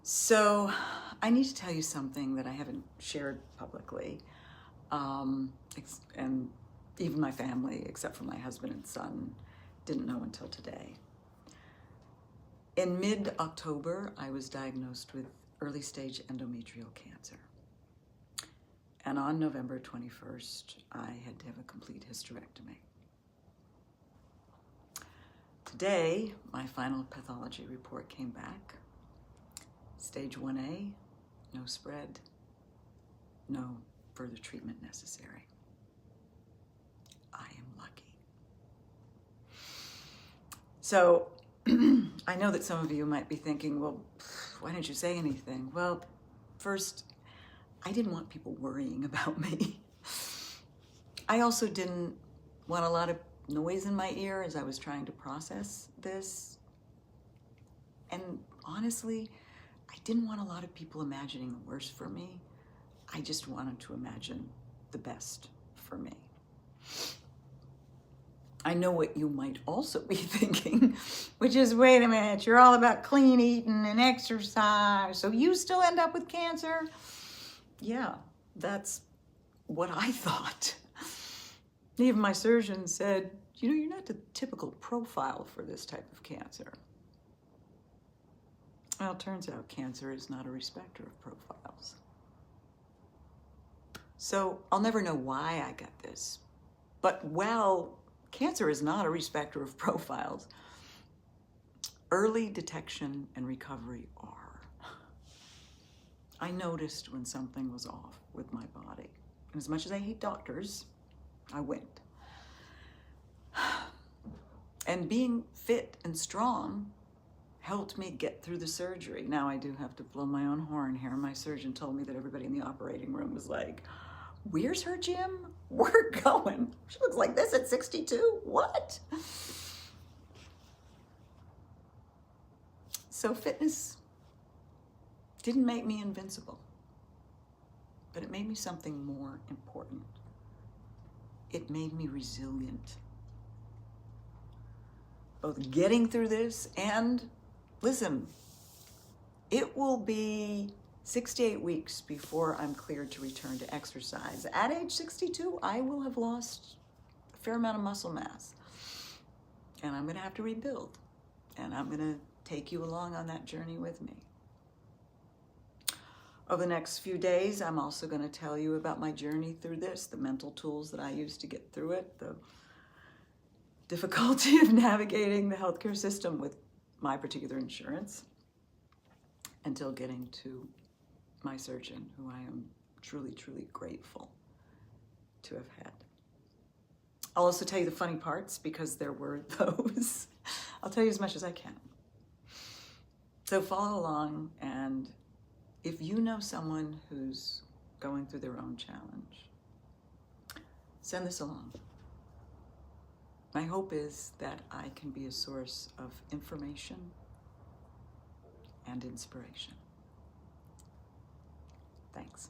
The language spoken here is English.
So I need to tell you something that I haven't shared publicly, and even my family, except for my husband and son, didn't know until today. In mid-October, I was diagnosed with early-stage endometrial cancer. And on November 21st, I had to have a complete hysterectomy. Today, my final pathology report came back. Stage 1A, no spread, no further treatment necessary. I am lucky. So, I know that some of you might be thinking, well, why didn't you say anything? Well, first, I didn't want people worrying about me. I also didn't want a lot of noise in my ear as I was trying to process this. And honestly, I didn't want a lot of people imagining the worst for me. I just wanted to imagine the best for me. I know what you might also be thinking, which is, wait a minute, you're all about clean eating and exercise, so you still end up with cancer? Yeah, that's what I thought. Even my surgeon said, you know, you're not the typical profile for this type of cancer. Well, it turns out cancer is not a respecter of profiles. So I'll never know why I got this. But while cancer is not a respecter of profiles, early detection and recovery are. I noticed when something was off with my body. And as much as I hate doctors, I went. And being fit and strong helped me get through the surgery. Now I do have to blow my own horn here. My surgeon told me that everybody in the operating room was like, where's her gym? We're going. She looks like this at 62. What? So fitness didn't make me invincible, but it made me something more important. It made me resilient. Both getting through this and, listen, it will be 6 to 8 weeks before I'm cleared to return to exercise. At age 62, I will have lost a fair amount of muscle mass. And I'm gonna have to rebuild. And I'm gonna take you along on that journey with me. Over the next few days, I'm also gonna tell you about my journey through this, the mental tools that I used to get through it, the difficulty of navigating the healthcare system with my particular insurance, until getting to my surgeon, who I am truly, truly grateful to have had. I'll also tell you the funny parts, because there were those. I'll tell you as much as I can. So follow along, and if you know someone who's going through their own challenge, send this along. My hope is that I can be a source of information and inspiration. Thanks.